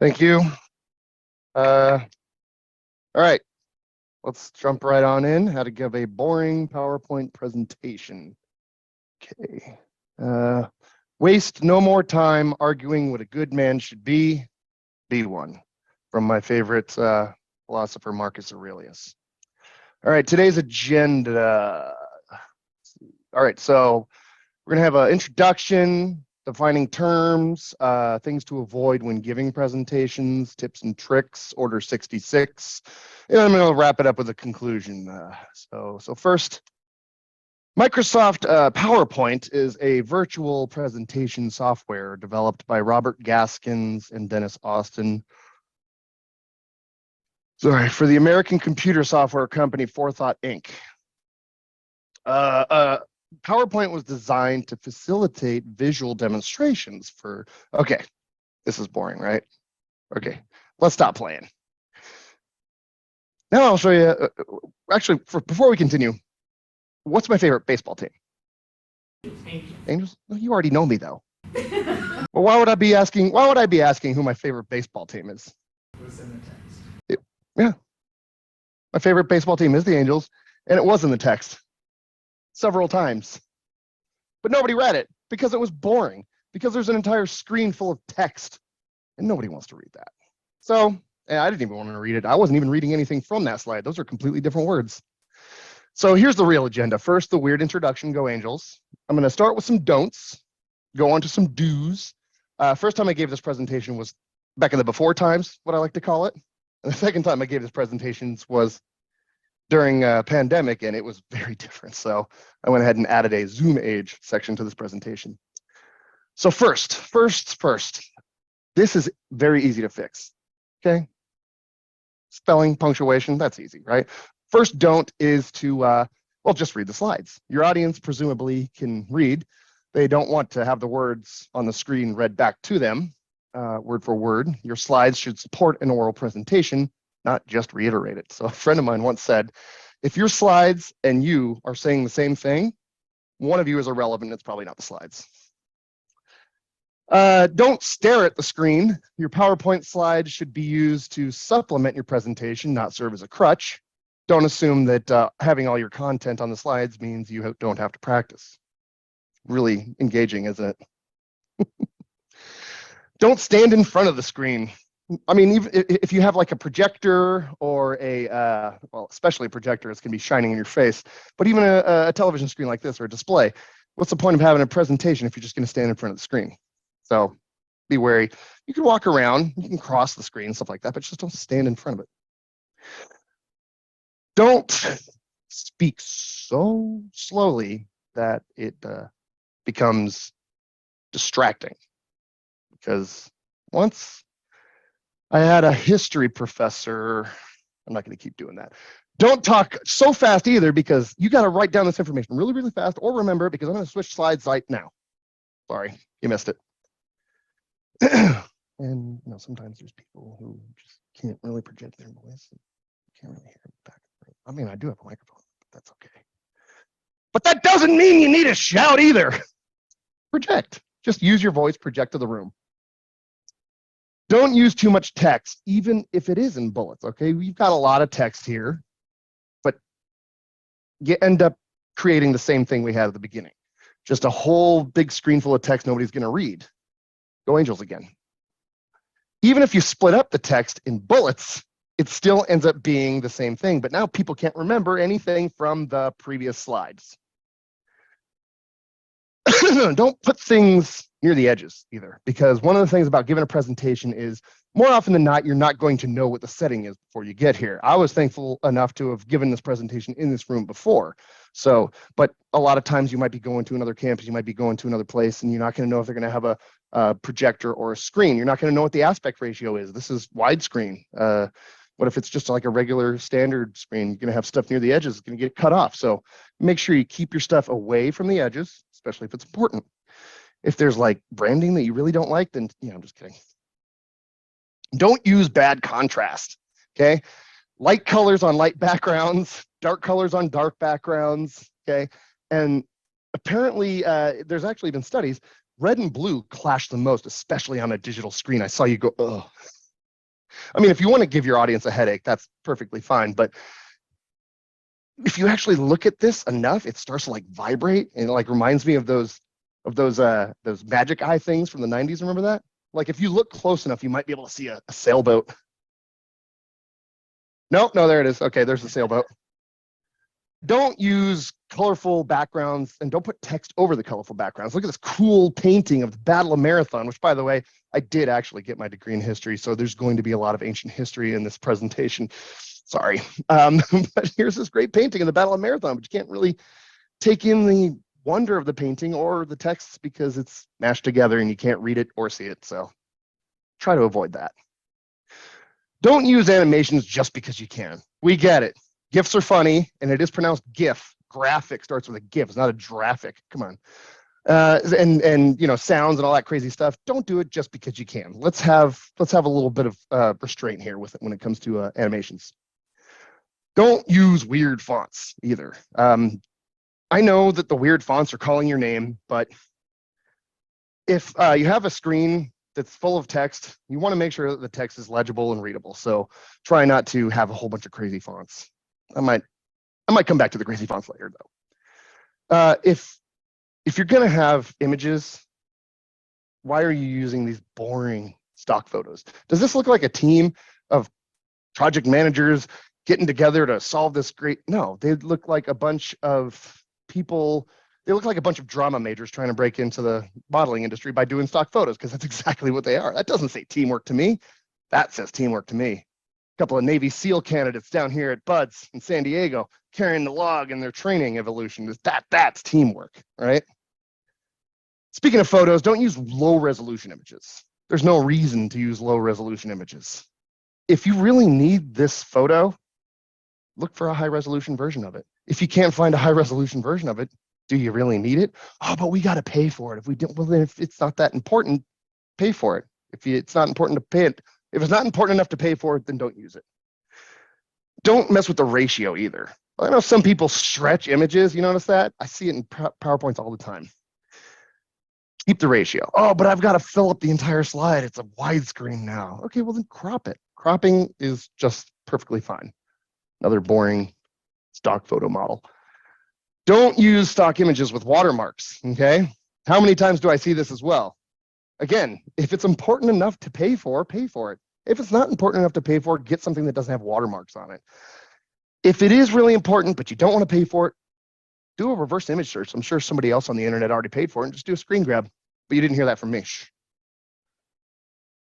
Thank you. All right, let's jump right on in. How to give a boring PowerPoint presentation. Okay. Waste no more time arguing what a good man should be. Be one. From my favorite philosopher, Marcus Aurelius. All right, today's agenda. All right, so we're gonna have an introduction, defining terms, things to avoid when giving presentations, tips and tricks, order 66. And I'm going to wrap it up with a conclusion. So first, Microsoft PowerPoint is a virtual presentation software developed by Robert Gaskins and Dennis Austin. Sorry, for the American computer software company Forethought Inc. PowerPoint was designed to facilitate visual demonstrations for, okay, this is boring, right? Okay, let's stop playing. Now I'll show you, actually, before we continue, what's my favorite baseball team? Angels? Well, you already know me though. Well, why would I be asking who my favorite baseball team is? What's in the text? Yeah. My favorite baseball team is the Angels, and it was in the text several times. But nobody read it because it was boring, because there's an entire screen full of text, and nobody wants to read that. So I didn't even want to read it. I wasn't even reading anything from that slide. Those are completely different words. So here's the real agenda. First, the weird introduction, go Angels. I'm going to start with some don'ts, go on to some do's. First time I gave this presentation was back in the before times, what I like to call it. And the second time I gave this presentations was during a pandemic, and it was very different. So I went ahead and added a Zoom age section to this presentation. So first, this is very easy to fix, okay? Spelling, punctuation, that's easy, right? First don't is to, well, just read the slides. Your audience presumably can read. They don't want to have the words on the screen read back to them, word for word. Your slides should support an oral presentation, not just reiterate it. So a friend of mine once said, if your slides and you are saying the same thing, one of you is irrelevant, it's probably not the slides. Don't stare at the screen. Your PowerPoint slides should be used to supplement your presentation, not serve as a crutch. Don't assume that having all your content on the slides means you don't have to practice. Really engaging, isn't it? Don't stand in front of the screen. I mean, even if you have like a projector or a, well, especially a projector, it's going to be shining in your face, but even a television screen like this or a display, what's the point of having a presentation if you're just going to stand in front of the screen? So be wary. You can walk around, you can cross the screen, stuff like that, but just don't stand in front of it. Don't speak so slowly that it becomes distracting. Because once I had a history professor, I'm not going to keep doing that. Don't talk so fast either, because you got to write down this information really, really fast, or remember it, because I'm going to switch slides right now. Sorry, you missed it. And you know, sometimes there's people who just can't really project their voice. You can't really hear it back. I mean, I do have a microphone, but that's okay. But that doesn't mean you need to shout either. Project. Just use your voice, project to the room. Don't use too much text, even if it is in bullets, okay? We've got a lot of text here, but you end up creating the same thing we had at the beginning. Just a whole big screen full of text nobody's going to read. Go Angels again. Even if you split up the text in bullets, it still ends up being the same thing, but now people can't remember anything from the previous slides. Don't put things near the edges either, because one of the things about giving a presentation is more often than not, you're not going to know what the setting is before you get here. I was thankful enough to have given this presentation in this room before. So, but a lot of times you might be going to another campus, you might be going to another place, and you're not going to know if they're going to have a projector or a screen. You're not going to know what the aspect ratio is. This is widescreen. What if it's just like a regular standard screen? You're going to have stuff near the edges, it's going to get cut off. So make sure you keep your stuff away from the edges, especially if it's important. If there's like branding that you really don't like, then, I'm just kidding. Don't use bad contrast, okay? Light colors on light backgrounds, dark colors on dark backgrounds, okay? And apparently, there's actually been studies, red and blue clash the most, especially on a digital screen. I saw you go, oh. I mean, if you want to give your audience a headache, that's perfectly fine. But if you actually look at this enough, it starts to like vibrate, and it like reminds me of those magic eye things from the 90s. Remember that? Like if you look close enough, you might be able to see a sailboat. Nope, no, there it is. Okay, there's the sailboat. Don't use colorful backgrounds and don't put text over the colorful backgrounds. Look at this cool painting of the Battle of Marathon, which, by the way, I did actually get my degree in history, so there's going to be a lot of ancient history in this presentation. Sorry. But here's this great painting of the Battle of Marathon, but you can't really take in the wonder of the painting or the text because it's mashed together and you can't read it or see it. So try to avoid that. Don't use animations just because you can. We get it. GIFs are funny, and it is pronounced GIF. Graphic starts with a GIF. It's not a graphic. Come on. And you know, sounds and all that crazy stuff. Don't do it just because you can. Let's have a little bit of restraint here with it when it comes to animations. Don't use weird fonts either. I know that the weird fonts are calling your name, but if you have a screen that's full of text, you want to make sure that the text is legible and readable. So try not to have a whole bunch of crazy fonts. I might come back to the crazy fonts later, though. If you're going to have images, why are you using these boring stock photos? Does this look like a team of project managers getting together to solve this great? No, they look like a bunch of people. They look like a bunch of drama majors trying to break into the modeling industry by doing stock photos, because that's exactly what they are. That doesn't say teamwork to me. That says teamwork to me. A couple of Navy SEAL candidates down here at Bud's in San Diego carrying the log in their training evolution. That's teamwork, right? Speaking of photos, don't use low resolution images. There's no reason to use low resolution images. If you really need this photo, look for a high resolution version of it. If you can't find a high resolution version of it, do you really need it? Oh, but we got to pay for it. If we don't, well, then if it's not that important, pay for it. It's not important to pay it. If it's not important enough to pay for it, then don't use it. Don't mess with the ratio either. I know some people stretch images. You notice that? I see it in PowerPoints all the time. Keep the ratio. Oh, but I've got to fill up the entire slide. It's a widescreen now. Okay, well then crop it. Cropping is just perfectly fine. Another boring stock photo model. Don't use stock images with watermarks, okay? How many times do I see this as well? Again, if it's important enough to pay for it. If it's not important enough to pay for it, get something that doesn't have watermarks on it. If it is really important, but you don't want to pay for it, do a reverse image search. I'm sure somebody else on the internet already paid for it, and just do a screen grab. But you didn't hear that from me.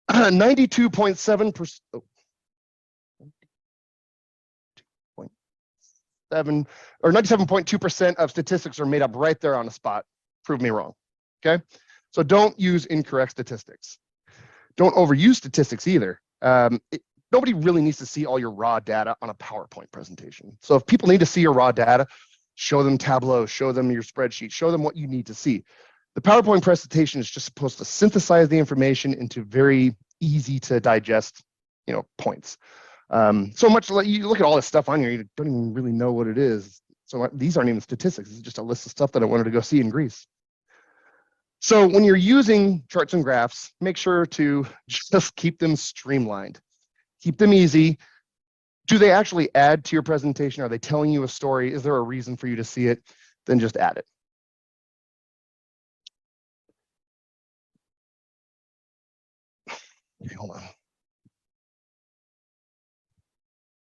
92.7%. Oh. 7 or 97.2% of statistics are made up right there on the spot. Prove me wrong. Okay, so don't use incorrect statistics. Don't overuse statistics either. Nobody really needs to see all your raw data on a PowerPoint presentation. So if people need to see your raw data, show them Tableau, show them your spreadsheet, show them what you need to see. The PowerPoint presentation is just supposed to synthesize the information into very easy to digest, points. So much like you look at all this stuff on here, you don't even really know what it is. So these aren't even statistics. It's just a list of stuff that I wanted to go see in Greece. So when you're using charts and graphs, make sure to just keep them streamlined. Keep them easy. Do they actually add to your presentation? Are they telling you a story? Is there a reason for you to see it? Then just add it. Okay, hold on.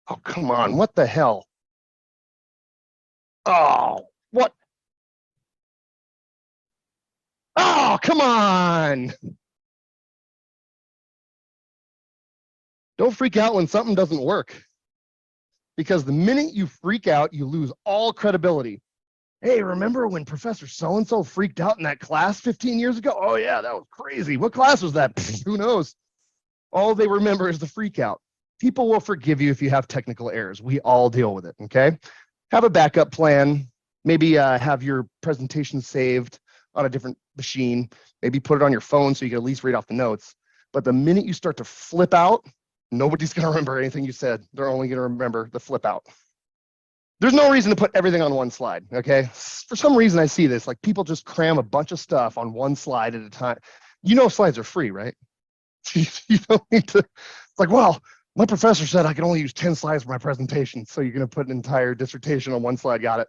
Oh, come on. What the hell? Oh, what? Oh, come on. Don't freak out when something doesn't work, because the minute you freak out, you lose all credibility. Hey, remember when Professor so-and-so freaked out in that class 15 years ago? Oh, yeah, that was crazy. What class was that? Who knows? All they remember is the freak out. People will forgive you if you have technical errors. We all deal with it, okay? Have a backup plan. Maybe have your presentation saved on a different machine. Maybe put it on your phone so you can at least read off the notes. But the minute you start to flip out, nobody's going to remember anything you said. They're only going to remember the flip out. There's no reason to put everything on one slide, okay? For some reason, I see this. Like, people just cram a bunch of stuff on one slide at a time. Slides are free, right? You don't need to. It's like, well, My professor said I can only use 10 slides for my presentation, so you're going to put an entire dissertation on one slide. Got it.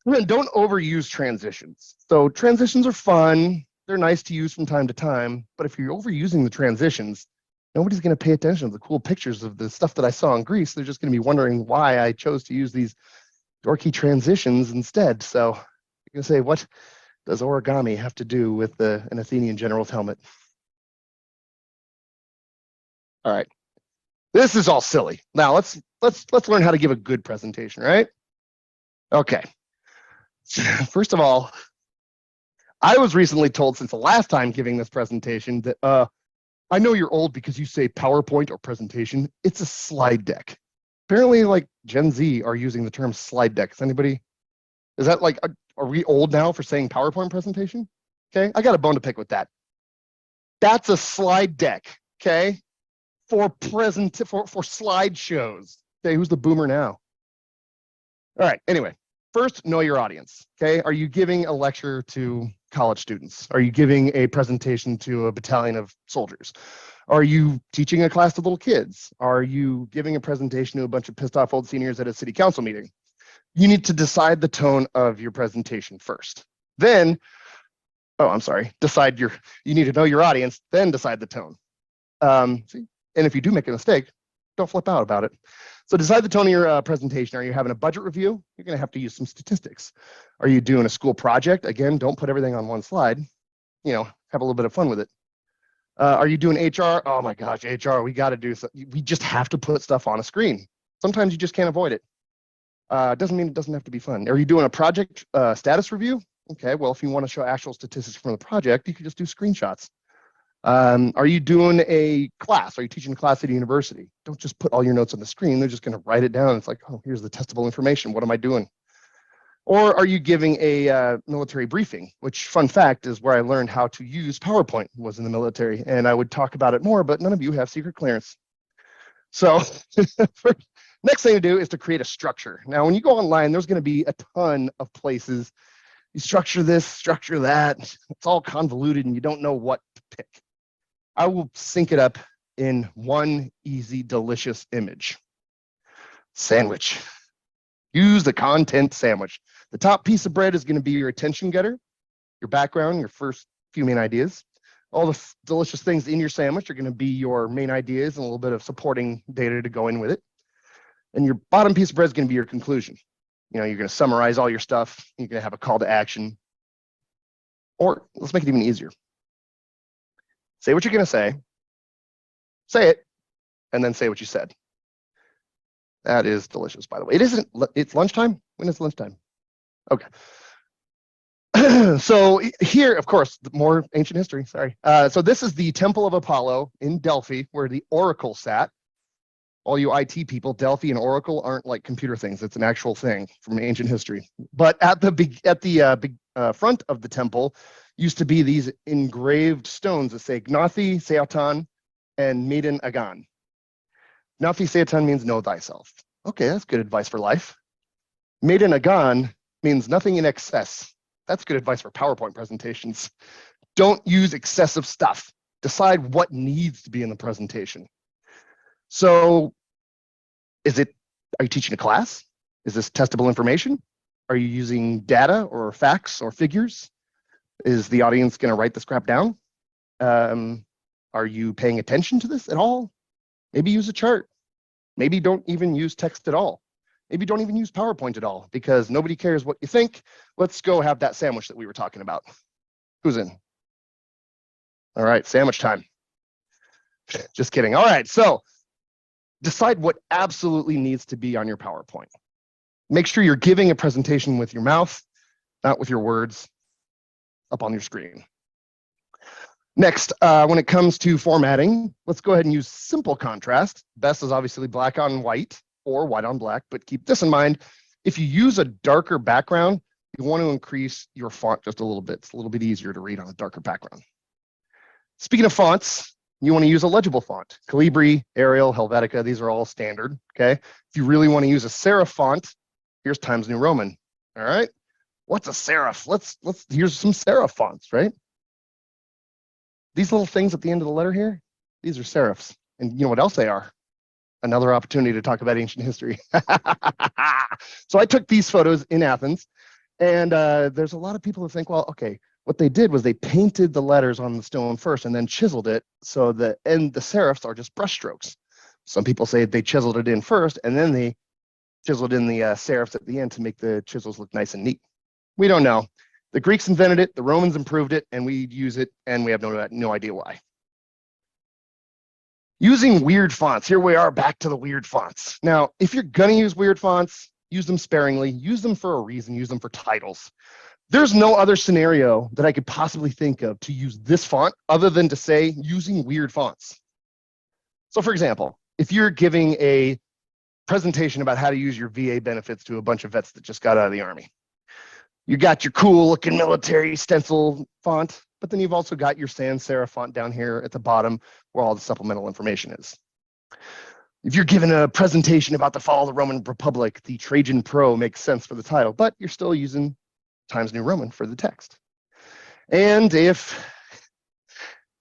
And then don't overuse transitions. So transitions are fun. They're nice to use from time to time, but if you're overusing the transitions, nobody's going to pay attention to the cool pictures of the stuff that I saw in Greece. They're just going to be wondering why I chose to use these dorky transitions instead. So you're going to say, what does origami have to do with an Athenian general's helmet? All right, this is all silly. Now let's learn how to give a good presentation, right? Okay. First of all, I was recently told since the last time giving this presentation that I know you're old because you say PowerPoint or presentation. It's a slide deck. Apparently, like Gen Z are using the term slide deck. Is that like, are we old now for saying PowerPoint presentation? Okay, I got a bone to pick with that. That's a slide deck, okay? For slideshows. Okay, who's the boomer now? All right, anyway, first, know your audience, okay? Are you giving a lecture to college students? Are you giving a presentation to a battalion of soldiers? Are you teaching a class to little kids? Are you giving a presentation to a bunch of pissed off old seniors at a city council meeting? You need to decide the tone of your presentation first. Then, you need to know your audience, then decide the tone. And if you do make a mistake, don't flip out about it. So decide the tone of your presentation. Are you having a budget review? You're going to have to use some statistics. Are you doing a school project? Again, don't put everything on one slide. You know, have a little bit of fun with it. Are you doing HR? Oh my gosh, HR, we got to do something. We just have to put stuff on a screen. Sometimes you just can't avoid it. Doesn't mean it doesn't have to be fun. Are you doing a project status review? Okay, well, if you want to show actual statistics from the project, you can just do screenshots. Are you doing a class? Are you teaching a class at a university? Don't just put all your notes on the screen. They're just going to write it down. It's like, oh, here's the testable information. What am I doing? Or are you giving a military briefing, which, fun fact, is where I learned how to use PowerPoint, was in the military. And I would talk about it more, but none of you have secret clearance. So next thing to do is to create a structure. Now, when you go online, there's going to be a ton of places. You structure this, structure that. It's all convoluted and you don't know what to pick. I will sync it up in one easy, delicious image. Sandwich. Use the content sandwich. The top piece of bread is going to be your attention getter, your background, your first few main ideas. All the delicious things in your sandwich are going to be your main ideas and a little bit of supporting data to go in with it. And your bottom piece of bread is going to be your conclusion. You know, you're going to summarize all your stuff. You're going to have a call to action. Or let's make it even easier. Say what you're going to say it, and then say what you said. That is delicious, by the way. It's lunchtime? When is lunchtime? Okay. So here, of course, more ancient history, sorry. So this is the Temple of Apollo in Delphi, where the Oracle sat. All you IT people, Delphi and Oracle aren't like computer things. It's an actual thing from ancient history. But at the front of the temple used to be these engraved stones that say Gnathi, Seatan, and Maiden Agan. Gnathi, Seatan means know thyself. Okay, that's good advice for life. Maiden Agan means nothing in excess. That's good advice for PowerPoint presentations. Don't use excessive stuff. Decide what needs to be in the presentation. So are you teaching a class? Is this testable information? Are you using data or facts or figures? Is the audience going to write this crap down? Are you paying attention to this at all? Maybe use a chart. Maybe don't even use text at all. Maybe don't even use PowerPoint at all because nobody cares what you think. Let's go have that sandwich that we were talking about. Who's in? All right, sandwich time. Just kidding. All right, so decide what absolutely needs to be on your PowerPoint. Make sure you're giving a presentation with your mouth, not with your words up on your screen. Next, when it comes to formatting, let's go ahead and use simple contrast. Best is obviously black on white or white on black, but keep this in mind. If you use a darker background, you want to increase your font just a little bit. It's a little bit easier to read on a darker background. Speaking of fonts, you want to use a legible font. Calibri, Arial, Helvetica, these are all standard, okay? If you really want to use a serif font, here's Times New Roman, all right? What's a serif? Here's some serif fonts, right? These little things at the end of the letter here, these are serifs, And you know what else they are? Another opportunity to talk about ancient history. So I took these photos in Athens, and there's a lot of people who think, well, okay, what they did was they painted the letters on the stone first and then chiseled it so the serifs are just brushstrokes. Some people say they chiseled it in first and then they chiseled in the serifs at the end to make the chisels look nice and neat. We don't know. The Greeks invented it, the Romans improved it, and we use it, and we have no idea why. Using weird fonts. Here we are back to the weird fonts. Now, if you're going to use weird fonts, use them sparingly. Use them for a reason. Use them for titles. There's no other scenario that I could possibly think of to use this font other than to say using weird fonts. So for example, if you're giving a presentation about how to use your VA benefits to a bunch of vets that just got out of the Army, you got your cool looking military stencil font, but then you've also got your sans serif font down here at the bottom where all the supplemental information is. If you're giving a presentation about the fall of the Roman Republic, the Trajan Pro makes sense for the title, but you're still using Times New Roman for the text. And if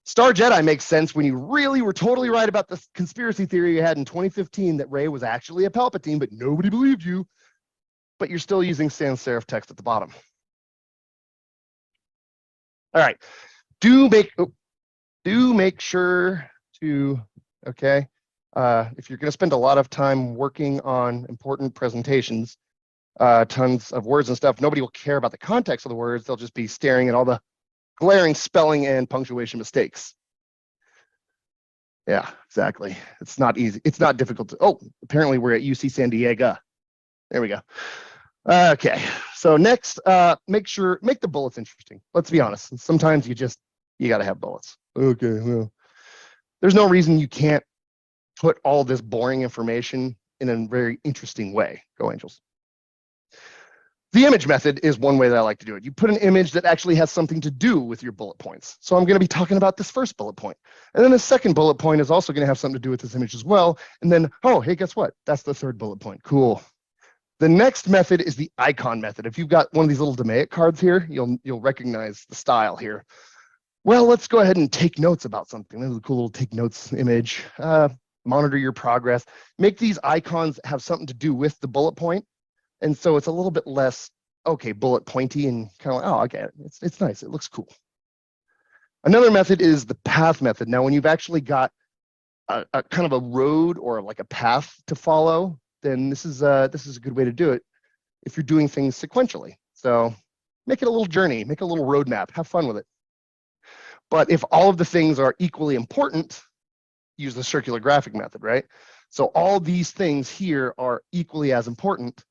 Star Jedi makes sense when you really were totally right about the conspiracy theory you had in 2015 that Rey was actually a Palpatine, but nobody believed you, but you're still using sans serif text at the bottom. All right, do make sure to, okay, if you're going to spend a lot of time working on important presentations, tons of words and stuff, nobody will care about the context of the words. They'll just be staring at all the glaring spelling and punctuation mistakes. Yeah, exactly. It's not easy. It's not difficult to, oh, apparently we're at UC San Diego. There we go. Okay, so next, make the bullets interesting. Let's be honest. Sometimes you got to have bullets. Okay, well, there's no reason you can't put all this boring information in a very interesting way. Go Angels. The image method is one way that I like to do it. You put an image that actually has something to do with your bullet points. So I'm going to be talking about this first bullet point. And then the second bullet point is also going to have something to do with this image as well. And then, oh, hey, guess what? That's the third bullet point. Cool. The next method is the icon method. If you've got one of these little DMAIC cards here, you'll recognize the style here. Well, let's go ahead and take notes about something. This is a cool little take notes image. Monitor your progress. Make these icons have something to do with the bullet point. And so it's a little bit less, okay, bullet pointy and kind of like, oh, I get it. It's nice. It looks cool. Another method is the path method. Now, when you've actually got a kind of a road or like a path to follow, then this is a good way to do it if you're doing things sequentially. So make it a little journey, make a little roadmap, have fun with it. But if all of the things are equally important, use the circular graphic method, right? So all these things here are equally as important,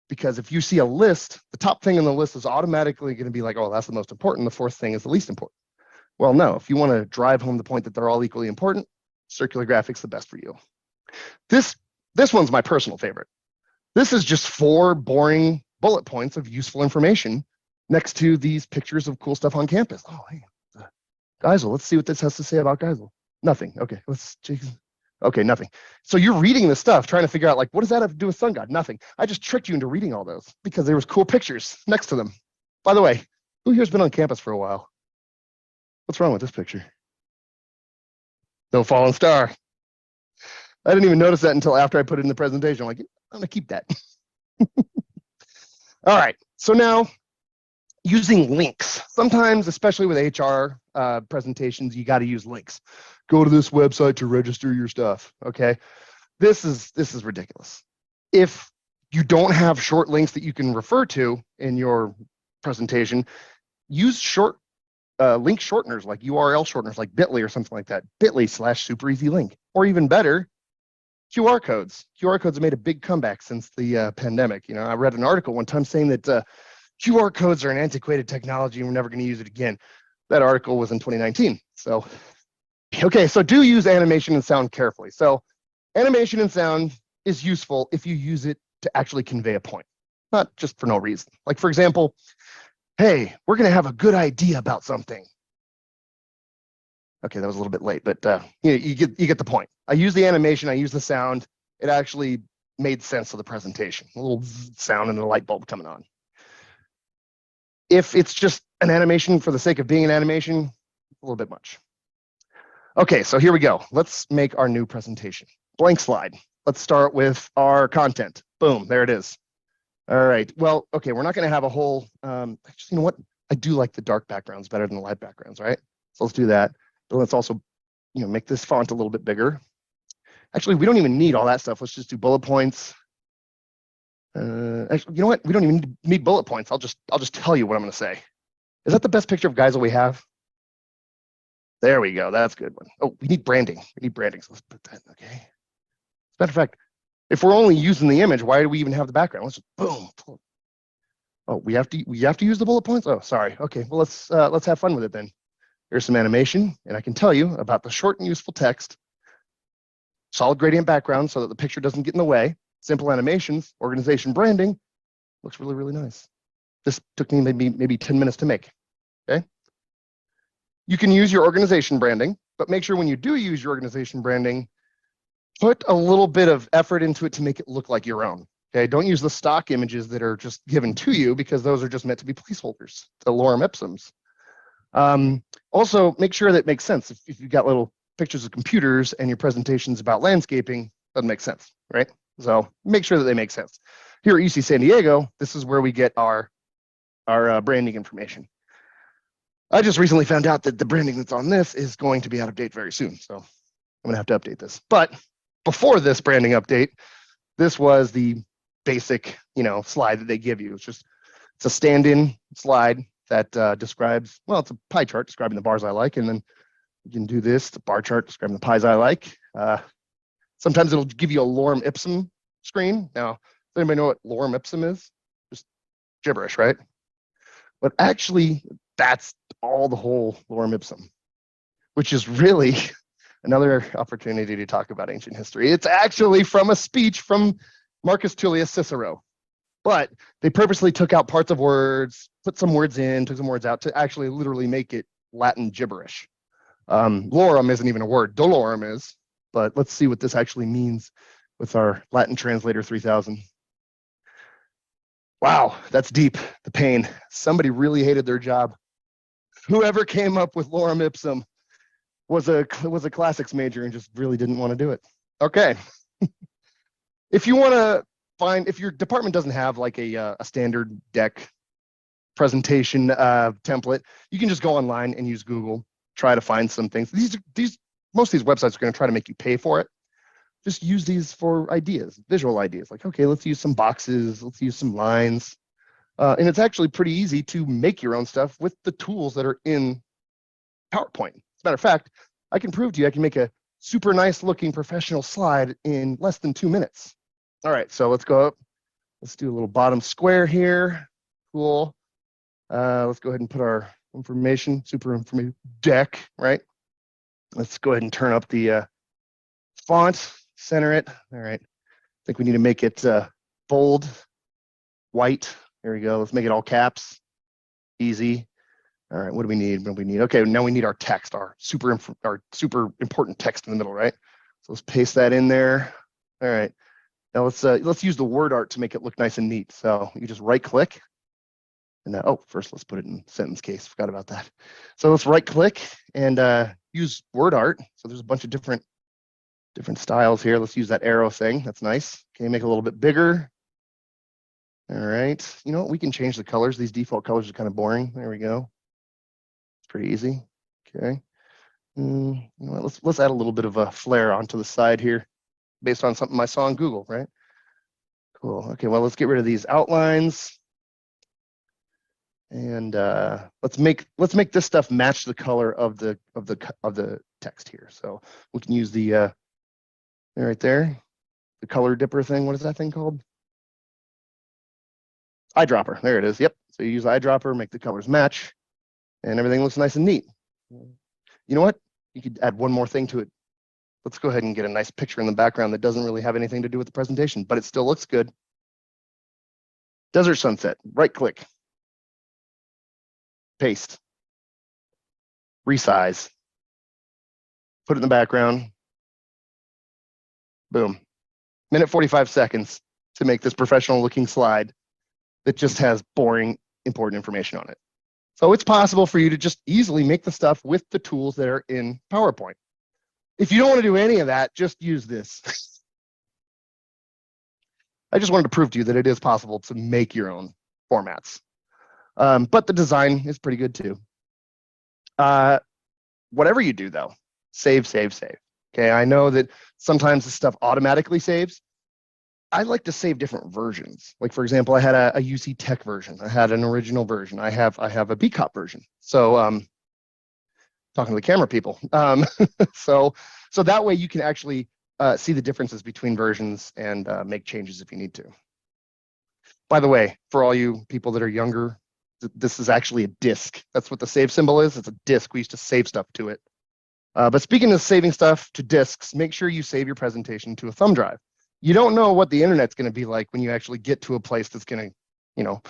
because if you see a list, the top thing on the list is automatically going to be like, oh, that's the most important. The fourth thing is the least important. Well, no, if you want to drive home the point that they're all equally important, circular graphic's the best for you. This one's my personal favorite. This is just 4 boring bullet points of useful information next to these pictures of cool stuff on campus. Oh, hey, Geisel, let's see what this has to say about Geisel. Nothing. Okay, okay, nothing. So you're reading this stuff, trying to figure out, like, what does that have to do with Sun God? Nothing. I just tricked you into reading all those because there was cool pictures next to them. By the way, who here's been on campus for a while? What's wrong with this picture? No fallen star. I didn't even notice that until after I put it in the presentation. I'm like, I'm gonna keep that. All right, so now using links. Sometimes, especially with HR presentations, you got to use links. Go to this website to register your stuff. Okay, this is ridiculous. If you don't have short links that you can refer to in your presentation, use short link shorteners like URL shorteners like bit.ly or something like that. bit.ly/super easy link, or even better, QR codes. QR codes have made a big comeback since the pandemic. You know, I read an article one time saying that QR codes are an antiquated technology and we're never going to use it again. That article was in 2019. So, okay, so do use animation and sound carefully. So animation and sound is useful if you use it to actually convey a point, not just for no reason. Like, for example, hey, we're going to have a good idea about something. Okay, that was a little bit late, but you get the point. I use the animation, I use the sound. It actually made sense of the presentation. A little sound and a light bulb coming on. If it's just an animation for the sake of being an animation, a little bit much. Okay, so here we go. Let's make our new presentation. Blank slide. Let's start with our content. Boom, there it is. All right, well, okay, we're not gonna have a whole, actually, you know what? I do like the dark backgrounds better than the light backgrounds, right? So let's do that. But let's also, make this font a little bit bigger. Actually, we don't even need all that stuff. Let's just do bullet points. Actually, you know what? We don't even need bullet points. I'll just tell you what I'm gonna say. Is that the best picture of guys that we have? There we go. That's a good one. Oh, we need branding. We need branding. So let's put that. Okay. As a matter of fact, if we're only using the image, why do we even have the background? Let's just boom. Oh, we have to use the bullet points. Oh, sorry. Okay. Well, let's have fun with it then. Here's some animation, and I can tell you about the short and useful text, solid gradient background so that the picture doesn't get in the way, simple animations, organization branding. Looks really, really nice. This took me maybe 10 minutes to make. Okay. You can use your organization branding, but make sure when you do use your organization branding, put a little bit of effort into it to make it look like your own. Okay, don't use the stock images that are just given to you because those are just meant to be placeholders, the lorem ipsums. Also, make sure that it makes sense. If you've got little pictures of computers and your presentation's about landscaping, doesn't make sense, right? So make sure that they make sense. Here at UC San Diego, this is where we get our branding information. I just recently found out that the branding that's on this is going to be out of date very soon, so I'm gonna have to update this. But before this branding update, this was the basic, slide that they give you. It's a stand-in slide that describes, well, it's a pie chart describing the bars I like, and then you can do this, the bar chart describing the pies I like. Sometimes it'll give you a lorem ipsum screen. Now, does anybody know what lorem ipsum is? Just gibberish, right? But actually, that's all the whole lorem ipsum, which is really another opportunity to talk about ancient history. It's actually from a speech from Marcus Tullius Cicero, but they purposely took out parts of words, put some words in, took some words out to actually literally make it Latin gibberish. Lorem isn't even a word, dolorem is, but let's see what this actually means with our Latin translator 3000. Wow, that's deep, the pain. Somebody really hated their job. Whoever came up with lorem ipsum was a classics major and just really didn't want to do it. Okay. If you want to if your department doesn't have like a standard deck presentation template, you can just go online and use Google, try to find some things. Most of these websites are going to try to make you pay for it. Just use these for ideas, visual ideas. Like, okay, let's use some boxes, let's use some lines. And it's actually pretty easy to make your own stuff with the tools that are in PowerPoint. As a matter of fact, I can prove to you I can make a super nice looking professional slide in less than 2 minutes. All right, so let's go up. Let's do a little bottom square here. Cool. Let's go ahead and put our super information deck, right? Let's go ahead and turn up the font, center it. All right. I think we need to make it bold, white. There we go. Let's make it all caps. Easy. All right, what do we need? What do we need? Okay, now we need our text, our super important text in the middle, right? So let's paste that in there. All right. Now let's use the word art to make it look nice and neat. So you just right click. And first let's put it in sentence case. Forgot about that. So let's right click and use word art. So there's a bunch of different styles here. Let's use that arrow thing. That's nice. Okay, make it a little bit bigger. All right. You know what? We can change the colors. These default colors are kind of boring. There we go. It's pretty easy. Okay. You know what? Let's add a little bit of a flare onto the side here, based on something I saw on Google, right? Cool. Okay. Well, let's get rid of these outlines. And let's make this stuff match the color of the text here. So we can use the right there, the color dipper thing. What is that thing called? Eyedropper. There it is. Yep. So you use eyedropper, make the colors match, and everything looks nice and neat. You know what? You could add one more thing to it. Let's go ahead and get a nice picture in the background that doesn't really have anything to do with the presentation, but it still looks good. Desert sunset. Right click. Paste, resize, put it in the background, boom. Minute 45 seconds to make this professional looking slide that just has boring, important information on it. So it's possible for you to just easily make the stuff with the tools that are in PowerPoint. If you don't want to do any of that, just use this. I just wanted to prove to you that it is possible to make your own formats. But the design is pretty good too. Whatever you do though, save, save, save. Okay, I know that sometimes this stuff automatically saves. I like to save different versions. Like for example, I had a UC Tech version. I had an original version. I have a BECOP version. So talking to the camera people. So that way you can actually see the differences between versions and make changes if you need to. By the way, for all you people that are younger, this is actually a disk. That's what the save symbol is. It's a disk. We used to save stuff to it. But speaking of saving stuff to disks, make sure you save your presentation to a thumb drive. You don't know what the internet's going to be like when you actually get to a place that's going to,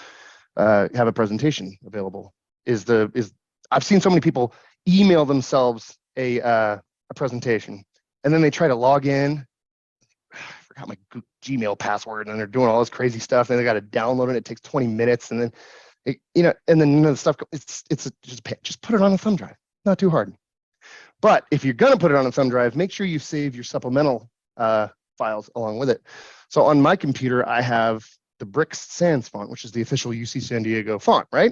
have a presentation available. I've seen so many people email themselves a presentation, and then they try to log in. I forgot my Gmail password, and they're doing all this crazy stuff. And they got to download it. It takes 20 minutes, and then the stuff. Just put it on a thumb drive. Not too hard. But if you're going to put it on a thumb drive, make sure you save your supplemental files along with it. So on my computer, I have the Bricks Sans font, which is the official UC San Diego font, right?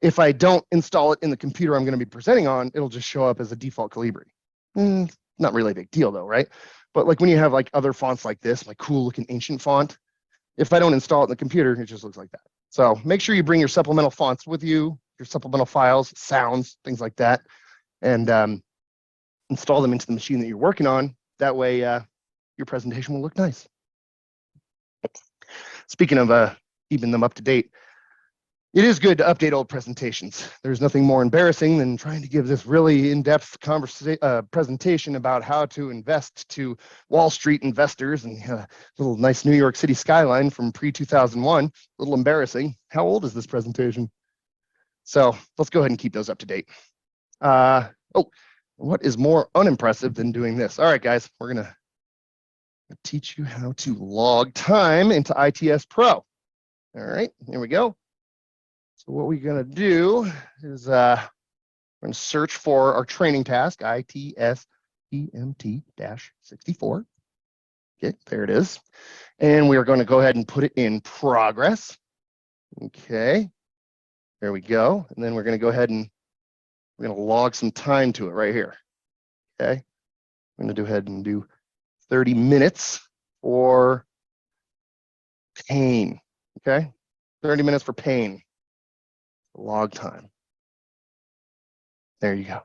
If I don't install it in the computer I'm going to be presenting on, it'll just show up as a default Calibri. Not really a big deal though, right? But like when you have like other fonts like this, like cool looking ancient font, if I don't install it in the computer, it just looks like that. So make sure you bring your supplemental fonts with you, your supplemental files, sounds, things like that, and install them into the machine that you're working on. That way your presentation will look nice. Speaking of keeping them up to date, it is good to update old presentations. There's nothing more embarrassing than trying to give this really in-depth presentation about how to invest to Wall Street investors and a little nice New York City skyline from pre-2001. A little embarrassing. How old is this presentation? So let's go ahead and keep those up to date. What is more unimpressive than doing this? All right, guys, we're going to teach you how to log time into ITS Pro. All right, here we go. So what we're going to do is we're going to search for our training task, ITS PMT-64. Okay, there it is. And we are going to go ahead and put it in progress. Okay, there we go. And then we're going to go ahead and we're going to log some time to it right here. Okay, I'm going to go ahead and do 30 minutes for pain. Okay, 30 minutes for pain. Log time. There you go.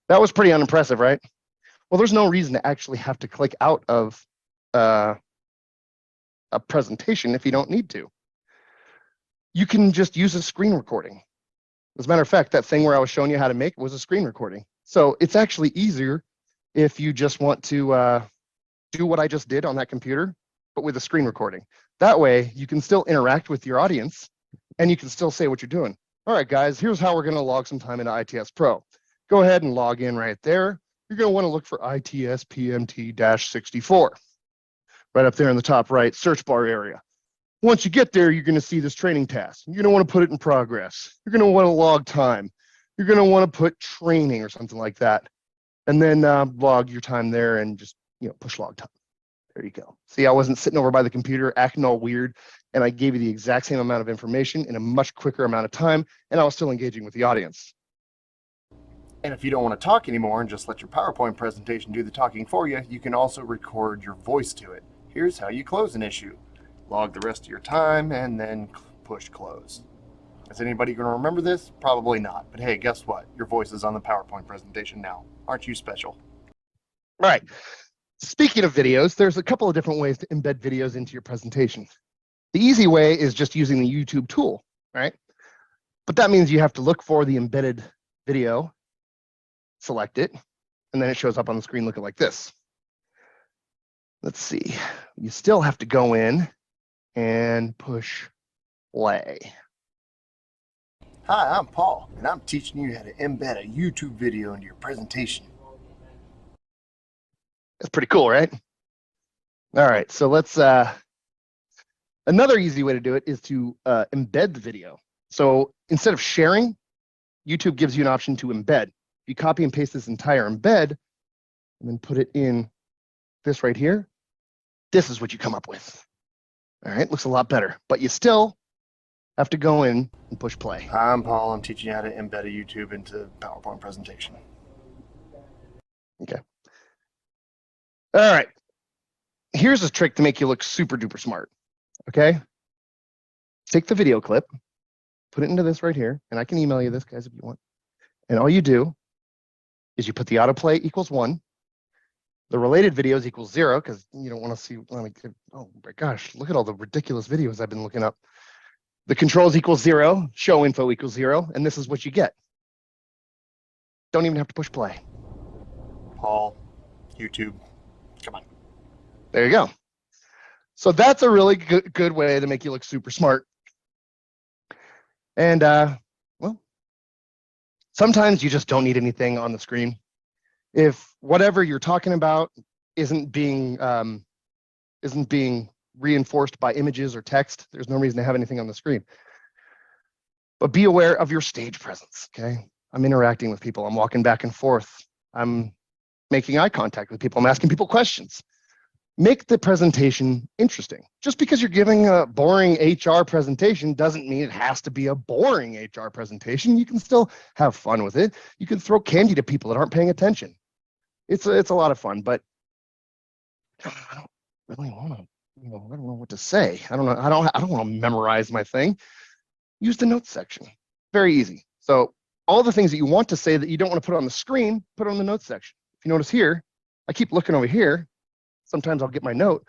That was pretty unimpressive, right? Well, there's no reason to actually have to click out of a presentation if you don't need to. You can just use a screen recording. As a matter of fact, that thing where I was showing you how to make was a screen recording. So it's actually easier if you just want to do what I just did on that computer, but with a screen recording. That way, you can still interact with your audience and you can still say what you're doing. All right, guys, here's how we're going to log some time into ITS Pro. Go ahead and log in right there. You're going to want to look for ITS PMT-64. Right up there in the top right search bar area. Once you get there, you're going to see this training task. You're going to want to put it in progress. You're going to want to log time. You're going to want to put training or something like that. And then log your time there and just push log time. There you go. See, I wasn't sitting over by the computer acting all weird, and I gave you the exact same amount of information in a much quicker amount of time, and I was still engaging with the audience. And if you don't want to talk anymore and just let your PowerPoint presentation do the talking for you, you can also record your voice to it. Here's how you close an issue. Log the rest of your time and then push close. Is anybody going to remember this? Probably not. But hey, guess what? Your voice is on the PowerPoint presentation now. Aren't you special? All right. Speaking of videos, there's a couple of different ways to embed videos into your presentation. The easy way is just using the YouTube tool, right? But that means you have to look for the embedded video, select it, and then it shows up on the screen looking like this. Let's see. You still have to go in and push play. Hi, I'm Paul, and I'm teaching you how to embed a YouTube video into your presentation. That's pretty cool, right? All right, so let's, another easy way to do it is to embed the video. So instead of sharing, YouTube gives you an option to embed. you copy and paste this entire embed and then put it in this right here, this is what you come up with. All right, looks a lot better, but you still have to go in and push play. I'm Paul. I'm teaching you how to embed a YouTube into PowerPoint presentation. Okay. All right. Here's a trick to make you look super duper smart. Okay. Take the video clip, put it into this right here, and I can email you this, guys, if you want. And all you do is you put the autoplay equals 1. The related videos equals 0, because you don't want to see, oh my gosh, look at all the ridiculous videos I've been looking up. The controls equals 0, show info equals 0, and this is what you get. Don't even have to push play. Paul, YouTube, come on. There you go. So that's a really good way to make you look super smart. And well, sometimes you just don't need anything on the screen. If whatever you're talking about isn't being reinforced by images or text, there's no reason to have anything on the screen. But be aware of your stage presence, okay? I'm interacting with people. I'm walking back and forth. I'm making eye contact with people. I'm asking people questions. Make the presentation interesting. Just because you're giving a boring HR presentation doesn't mean it has to be a boring HR presentation. You can still have fun with it. You can throw candy to people that aren't paying attention. It's a lot of fun, but I don't really want to, I don't know what to say. I don't want to memorize my thing. Use the notes section. Very easy. So all the things that you want to say that you don't want to put on the screen, put on the notes section. If you notice here, I keep looking over here. Sometimes I'll get my note,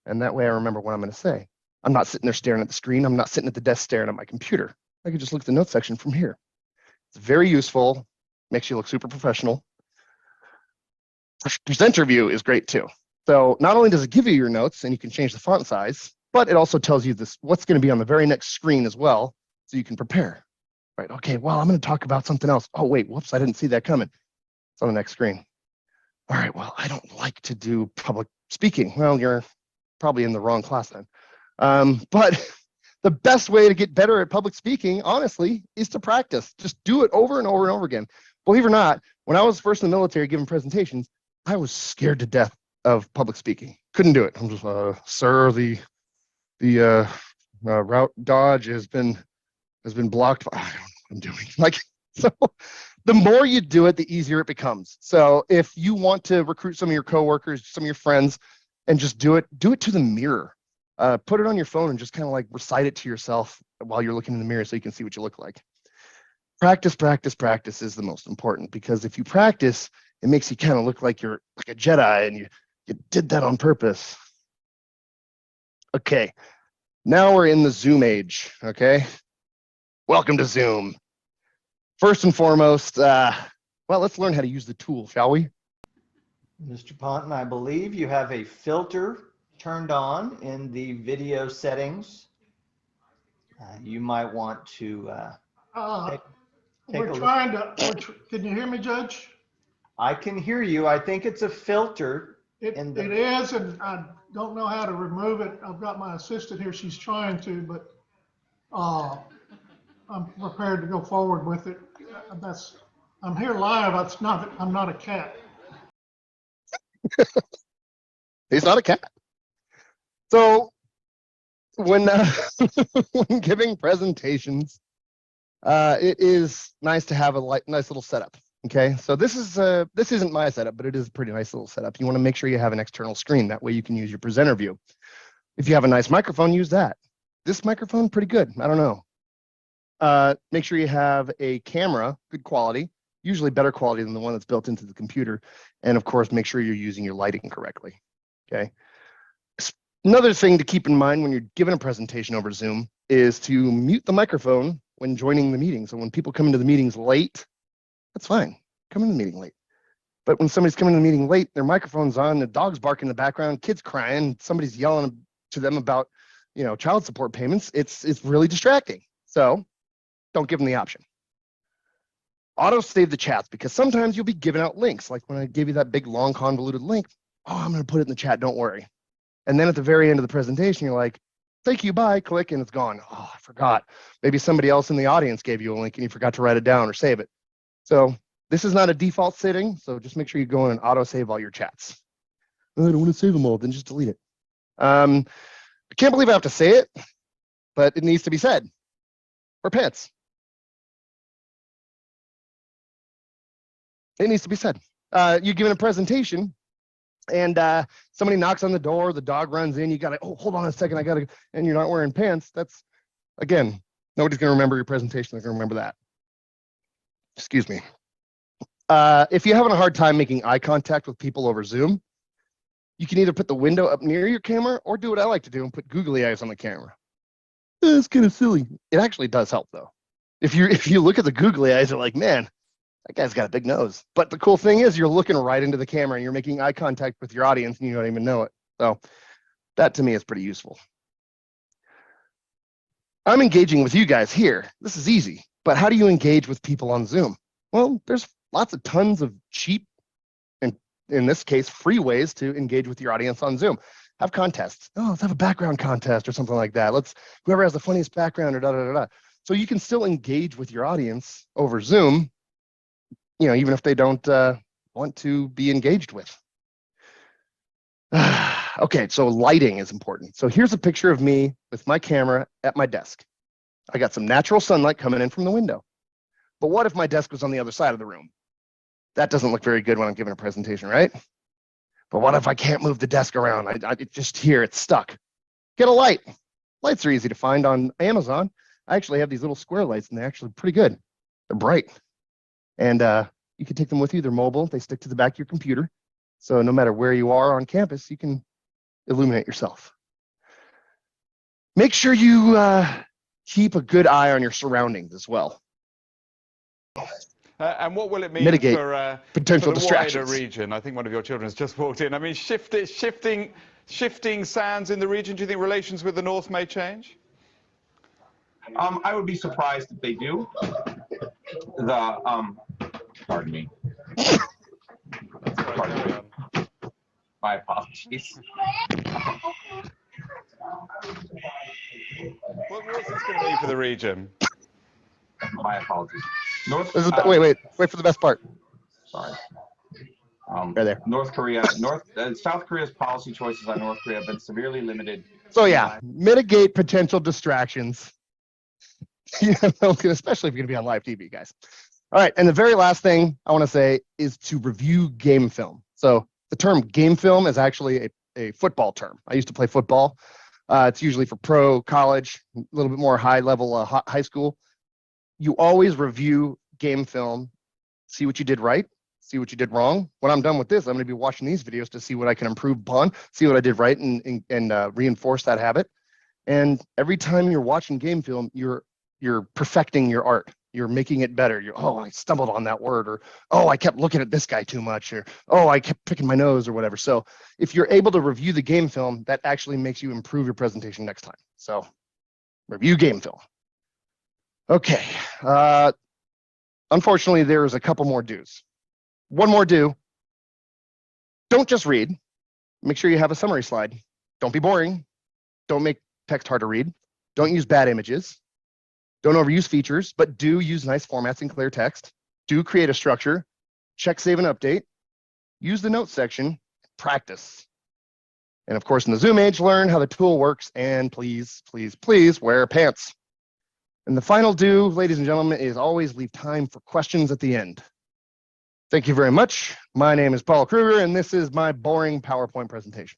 and that way I remember what I'm going to say. I'm not sitting there staring at the screen. I'm not sitting at the desk staring at my computer. I can just look at the notes section from here. It's very useful. Makes you look super professional. Presenter view is great too. So not only does it give you your notes and you can change the font size, but it also tells you what's going to be on the very next screen as well, so you can prepare. Right? Okay, well, I'm going to talk about something else. Oh, wait, whoops, I didn't see that coming. It's on the next screen. All right, well, I don't like to do public speaking. Well, you're probably in the wrong class then. But the best way to get better at public speaking, honestly, is to practice. Just do it over and over and over again. Believe it or not, when I was first in the military giving presentations, I was scared to death of public speaking. Couldn't do it. I'm just, sir, the route dodge has been blocked. I don't know what I'm doing. Like, so the more you do it, the easier it becomes. So if you want to recruit some of your coworkers, some of your friends, and just do it to the mirror. Put it on your phone and just kind of like recite it to yourself while you're looking in the mirror so you can see what you look like. Practice, practice, practice is the most important, because if you practice, it makes you kind of look like you're like a Jedi and you did that on purpose. Okay, now we're in the Zoom age, okay? Welcome to Zoom. First and foremost, well, let's learn how to use the tool, shall we? Mr. Ponton, I believe you have a filter turned on in the video settings. You might want to take we're a look. trying to, can you hear me, Judge? I can hear you. I think it's a filter. It is, and I don't know how to remove it. I've got my assistant here. She's trying to, but I'm prepared to go forward with it. I'm here live. I'm not a cat. He's not a cat. So when when giving presentations, it is nice to have a nice little setup. Okay, so this isn't my setup, but it is a pretty nice little setup. You want to make sure you have an external screen. That way you can use your presenter view. If you have a nice microphone, use that. This microphone, pretty good. I don't know. Make sure you have a camera, good quality, usually better quality than the one that's built into the computer. And of course, make sure you're using your lighting correctly. Okay. Another thing to keep in mind when you're giving a presentation over Zoom is to mute the microphone when joining the meeting. So when people come into the meetings late, that's fine. Come in the meeting late. But when somebody's coming to the meeting late, their microphone's on, the dog's barking in the background, kids crying, somebody's yelling to them about, child support payments, it's really distracting. So don't give them the option. Auto save the chats, because sometimes you'll be giving out links. Like when I gave you that big, long, convoluted link, I'm going to put it in the chat, don't worry. And then at the very end of the presentation, you're like, thank you, bye, click, and it's gone. Oh, I forgot. Maybe somebody else in the audience gave you a link and you forgot to write it down or save it. So This is not a default setting, so just make sure you go in and auto save all your chats. Oh, I don't want to save them all, then just delete it. I can't believe I have to say it, but it needs to be said. Wear pants. It needs to be said. You're giving a presentation and somebody knocks on the door, the dog runs in, you gotta, oh, hold on a second, and you're not wearing pants. That's, again, nobody's gonna remember your presentation, they're gonna remember that. Excuse me. If you're having a hard time making eye contact with people over Zoom, you can either put the window up near your camera or do what I like to do and put googly eyes on the camera. It's kind of silly. It actually does help though. If you look at the googly eyes, you're like, man, that guy's got a big nose. But the cool thing is you're looking right into the camera and you're making eye contact with your audience and you don't even know it. So that to me is pretty useful. I'm engaging with you guys here. This is easy, but how do you engage with people on Zoom? Well, there's tons of cheap, and in this case, free ways to engage with your audience on Zoom. Have contests. Oh, let's have a background contest or something like that. Whoever has the funniest background or da-da-da-da. So you can still engage with your audience over Zoom, you know, even if they don't want to be engaged with. Okay, so lighting is important. So here's a picture of me with my camera at my desk. I got some natural sunlight coming in from the window. But what if my desk was on the other side of the room? That doesn't look very good when I'm giving a presentation, right? But what if I can't move the desk around? Just here, it's stuck. Get a light. Lights are easy to find on Amazon. I actually have these little square lights, and they're actually pretty good. They're bright. And you can take them with you. They're mobile. They stick to the back of your computer. So no matter where you are on campus, you can illuminate yourself. Make sure you keep a good eye on your surroundings as well. And what will it mean Mitigate for potential the distractions. wider region? I think one of your children has just walked in. I mean, shifting sands in the region. Do you think relations with the North may change? I would be surprised if they do. Pardon me. Pardon me. My apologies. What's this going to mean for the region? My apologies. Wait for the best part. Sorry. Right there. South Korea's policy choices on North Korea have been severely limited. So yeah, mitigate potential distractions. You know, especially if you're going to be on live TV, guys. All right, and the very last thing I want to say is to review game film. So the term game film is actually a football term. I used to play football. It's usually for pro, college, a little bit more high level high school. You always review game film, see what you did right, see what you did wrong. When I'm done with this, I'm going to be watching these videos to see what I can improve upon, see what I did right, and reinforce that habit. And every time you're watching game film, you're perfecting your art. You're making it better. Oh, I stumbled on that word, or oh, I kept looking at this guy too much, or oh, I kept picking my nose, or whatever. So if you're able to review the game film, that actually makes you improve your presentation next time. So review game film. Okay. Unfortunately, there's a couple more do's. One more do. Don't just read. Make sure you have a summary slide. Don't be boring. Don't make text hard to read. Don't use bad images. Don't overuse features, but do use nice formats and clear text. Do create a structure. Check, save, and update. Use the notes section. Practice. And of course, in the Zoom age, learn how the tool works. And please, please, please wear pants. And the final do, ladies and gentlemen, is always leave time for questions at the end. Thank you very much. My name is Paul Kruger, and this is my boring PowerPoint presentation.